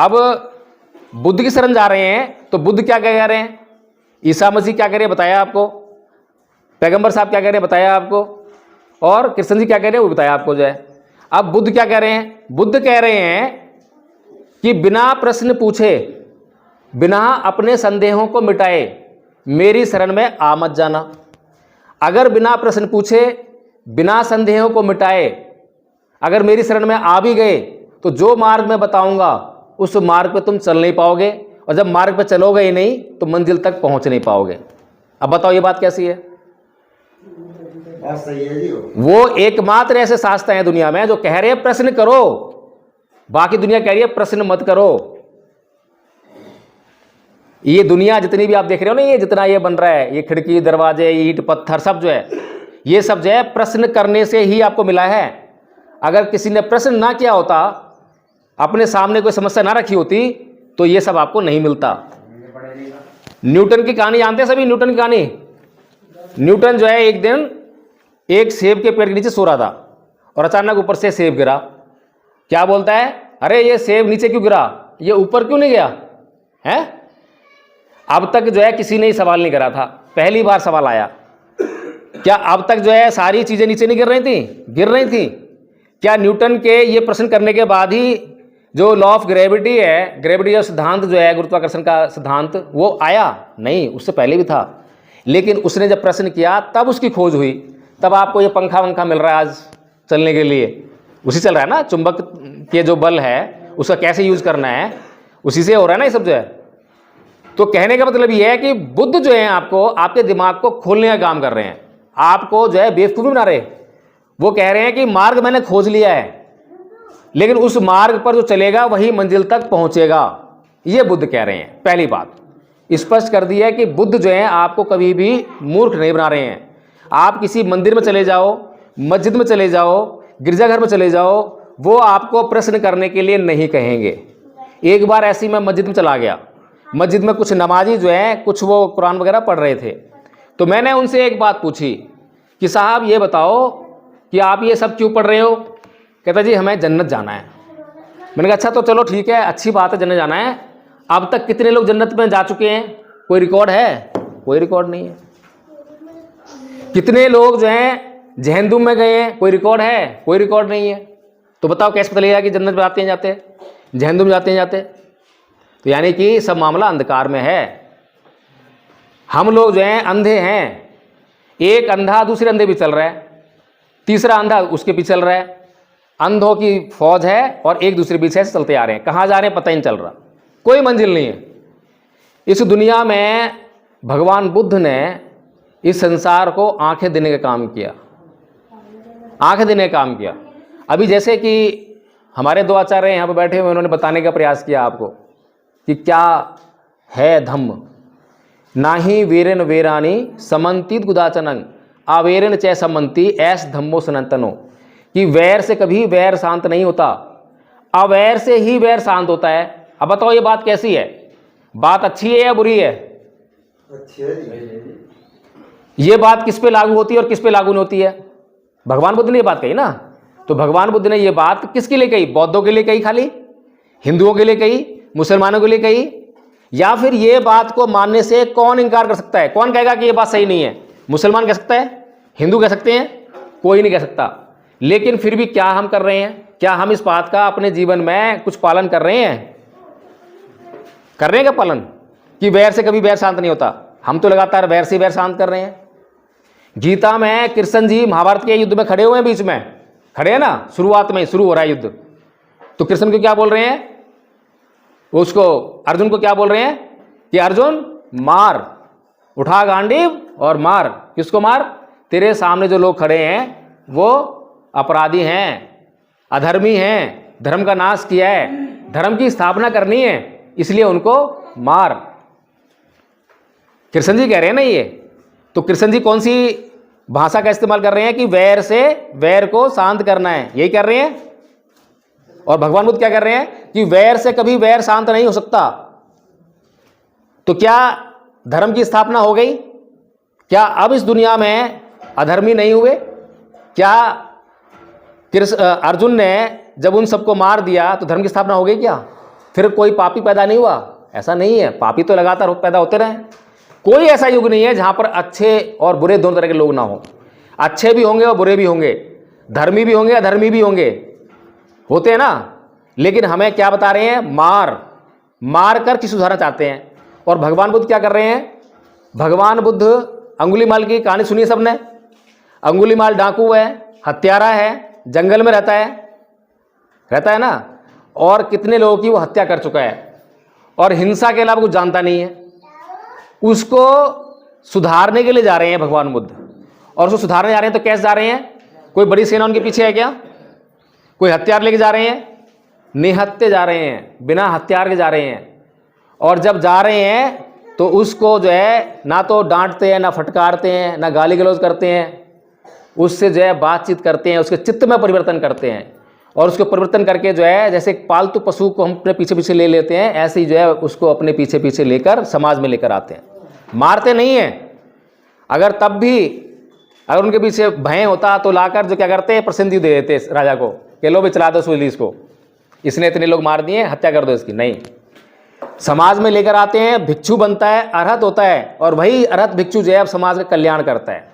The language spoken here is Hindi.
अब बुद्ध की शरण जा रहे हैं तो बुद्ध क्या कह रहे हैं, ईसा मसीह क्या कह रहे हैं बताया आपको, पैगंबर साहब क्या कह रहे हैं बताया आपको, और कृष्ण जी क्या कह रहे हैं वो बताया आपको जो है। अब बुद्ध क्या कह रहे हैं, बुद्ध कह रहे हैं कि बिना प्रश्न पूछे, बिना अपने संदेहों को मिटाए मेरी शरण में आ मत जाना। अगर बिना प्रश्न पूछे, बिना संदेहों को मिटाए अगर मेरी शरण में आ भी गए तो जो मार्ग मैं बताऊंगा उस मार्ग पे तुम चल नहीं पाओगे, और जब मार्ग पे चलोगे ही नहीं तो मंजिल तक पहुंच नहीं पाओगे। अब बताओ ये बात कैसी है? बात सही है जी। वो एकमात्र ऐसे शास्त्र हैं दुनिया में जो कह रहे हैं प्रश्न करो, बाकी दुनिया कह रही है प्रश्न मत करो। ये दुनिया जितनी भी आप देख रहे हो ना, ये जितना ये बन रहा है, ये खिड़की दरवाजे ईंट पत्थर सब जो है, ये सब जो है प्रश्न करने से ही आपको मिला है। अगर किसी ने प्रश्न ना किया होता, अपने सामने कोई समस्या ना रखी होती तो ये सब आपको नहीं मिलता। न्यूटन की कहानी जानते हैं सभी? न्यूटन की कहानी, न्यूटन जो है एक दिन एक सेब के पेड़ के नीचे सो रहा था और अचानक ऊपर से सेब गिरा। क्या बोलता है, अरे ये सेब नीचे क्यों गिरा, ये ऊपर क्यों नहीं गया है? अब तक जो है किसी ने ही सवाल नहीं करा था, पहली बार सवाल आया। क्या अब तक जो है सारी चीजें नीचे नहीं गिर रही थी? गिर रही थी। क्या न्यूटन के ये प्रश्न करने के बाद ही जो लॉ ऑफ ग्रेविटी है, ग्रेविटी का सिद्धांत जो है, गुरुत्वाकर्षण का सिद्धांत, वो आया? नहीं, उससे पहले भी था। लेकिन उसने जब प्रश्न किया तब उसकी खोज हुई, तब आपको ये पंखा वंखा मिल रहा है आज चलने के लिए। उसी चल रहा है ना, चुंबक के जो बल है उसका कैसे यूज करना है, उसी से हो रहा है ना ये सब जो है। तो कहने का मतलब ये है कि बुद्ध जो है आपको, आपके दिमाग को खोलने का काम कर रहे हैं, आपको जो है बेवकूफ़ बना रहे। वो कह रहे हैं कि मार्ग मैंने खोज लिया है, लेकिन उस मार्ग पर जो चलेगा वही मंजिल तक पहुंचेगा, ये बुद्ध कह रहे हैं। पहली बात स्पष्ट कर दी है कि बुद्ध जो है आपको कभी भी मूर्ख नहीं बना रहे हैं। आप किसी मंदिर में चले जाओ, मस्जिद में चले जाओ, गिरजाघर में चले जाओ, वो आपको प्रश्न करने के लिए नहीं कहेंगे। एक बार ऐसी मैं मस्जिद में चला गया, मस्जिद में कुछ नमाजी जो है कुछ वो कुरान वगैरह पढ़ रहे थे, तो मैंने उनसे एक बात पूछी कि साहब ये बताओ कि आप ये सब क्यों पढ़ रहे हो? कहता जी हमें जन्नत जाना है। मैंने कहा अच्छा तो चलो ठीक है, अच्छी बात है, जन्नत जाना है। अब तक कितने लोग जन्नत में जा चुके हैं, कोई रिकॉर्ड है? कोई रिकॉर्ड नहीं है। कितने लोग जो हैं जहन्नुम में गए हैं, कोई रिकॉर्ड है? कोई रिकॉर्ड नहीं है। तो बताओ कैसे पता लगेगा कि जन्नत में जाते हैं जाते, जहन्नुम जाते हैं जाते? तो यानी कि सब मामला अंधकार में है। हम लोग जो हैं अंधे हैं, एक अंधा दूसरे अंधे भी चल रहा है, तीसरा अंधा उसके पीछे चल रहा है। अंधों की फौज है और एक दूसरे पीछे से चलते आ रहे हैं, कहाँ जा रहे हैं पता ही नहीं चल रहा, कोई मंजिल नहीं है। इस दुनिया में भगवान बुद्ध ने इस संसार को आंखें देने का काम किया, आंखें देने का काम किया। अभी जैसे कि हमारे दो आचार्य यहाँ पर बैठे हुए, उन्होंने बताने का प्रयास किया आपको कि क्या है धम्म। नाही वीरेन वेरानी समन्तित गुदाचनंग आवेरन चै समन्ति ऐस धम्मो सनातनो, कि वैर से कभी वैर शांत नहीं होता, अवैर से ही वैर शांत होता है। अब बताओ ये बात कैसी है? बात अच्छी है या बुरी है? अच्छी है। ये बात किस पे लागू होती है और किस पे लागू नहीं होती है? भगवान बुद्ध ने ये बात कही ना, तो भगवान बुद्ध ने ये बात किसके लिए कही? बौद्धों के लिए कही, खाली हिंदुओं के लिए कही, मुसलमानों के लिए कही? या फिर ये बात को मानने से कौन इनकार कर सकता है? कौन कहेगा कि ये बात सही नहीं है? मुसलमान कह सकता है, हिंदू कह सकते हैं, कोई नहीं कह सकता। लेकिन फिर भी क्या हम कर रहे हैं? क्या हम इस बात का अपने जीवन में कुछ पालन कर रहे हैं? कर रहे हैं क्या पालन कि वैर से कभी वैर शांत नहीं होता? हम तो लगातार वैर से वैर शांत कर रहे हैं। गीता में कृष्ण जी महाभारत के युद्ध में खड़े हुए हैं, बीच में खड़े हैं ना, शुरुआत में शुरू हो रहा है युद्ध, तो कृष्ण को क्या बोल रहे हैं? वो उसको अर्जुन को क्या बोल रहे हैं कि अर्जुन मार, उठा गांडीव और मार। किसको मार? तेरे सामने जो लोग खड़े हैं वो अपराधी हैं, अधर्मी हैं, धर्म का नाश किया है, धर्म की स्थापना करनी है, इसलिए उनको मार। कृष्ण जी कह रहे हैं ना ये। तो कृष्ण जी कौन सी भाषा का इस्तेमाल कर रहे हैं कि वैर से वैर को शांत करना है, यही कर रहे हैं। और भगवान बुद्ध क्या कर रहे हैं कि वैर से कभी वैर शांत नहीं हो सकता। तो क्या धर्म की स्थापना हो गई? क्या अब इस दुनिया में अधर्मी नहीं हुए? क्या अर्जुन ने जब उन सबको मार दिया तो धर्म की स्थापना हो गई क्या? फिर कोई पापी पैदा नहीं हुआ? ऐसा नहीं है, पापी तो लगातार पैदा होते रहे। कोई ऐसा युग नहीं है जहां पर अच्छे और बुरे दोनों तरह के लोग ना हो। अच्छे भी होंगे और बुरे भी होंगे, धर्मी भी होंगे अधर्मी भी होंगे, होते हैं ना। लेकिन हमें क्या बता रहे हैं? मार कर किसी सुधारना चाहते हैं। और भगवान बुद्ध क्या कर रहे हैं? भगवान बुद्ध, अंगुलीमाल की कहानी सुनी सबने। अंगुलीमाल डाकू है, हत्यारा है, जंगल में रहता है ना, और कितने लोगों की वो हत्या कर चुका है और हिंसा के अलावा कुछ जानता नहीं है। उसको सुधारने के लिए जा रहे हैं भगवान बुद्ध, और उसको सुधारने जा रहे हैं तो कैसे जा रहे हैं? कोई बड़ी सेना उनके पीछे है क्या? कोई हथियार लेके जा रहे हैं? निहत्थे जा रहे हैं, बिना हथियार के जा रहे हैं। और जब जा रहे हैं तो उसको जो है ना तो डांटते हैं, ना फटकारते हैं, ना गाली गलौज करते हैं, उससे जो है बातचीत करते हैं, उसके चित्त में परिवर्तन करते हैं। और उसको परिवर्तन करके जो है जैसे एक पालतू पशु को हम अपने पीछे पीछे ले लेते हैं, ऐसे ही जो है उसको अपने पीछे पीछे लेकर समाज में लेकर आते हैं। मारते नहीं हैं। अगर तब भी अगर उनके पीछे भय होता तो लाकर जो क्या करते हैं, प्रसिद्धि दे देते राजा को कि लो भी चला दो सुली इसको, इसने इतने लोग मार दिए, हत्या कर दो इसकी। नहीं, समाज में लेकर आते हैं, भिक्षु बनता है, अरहत होता है, और वही अरहत भिक्षु जो है अब समाज का कल्याण करता है।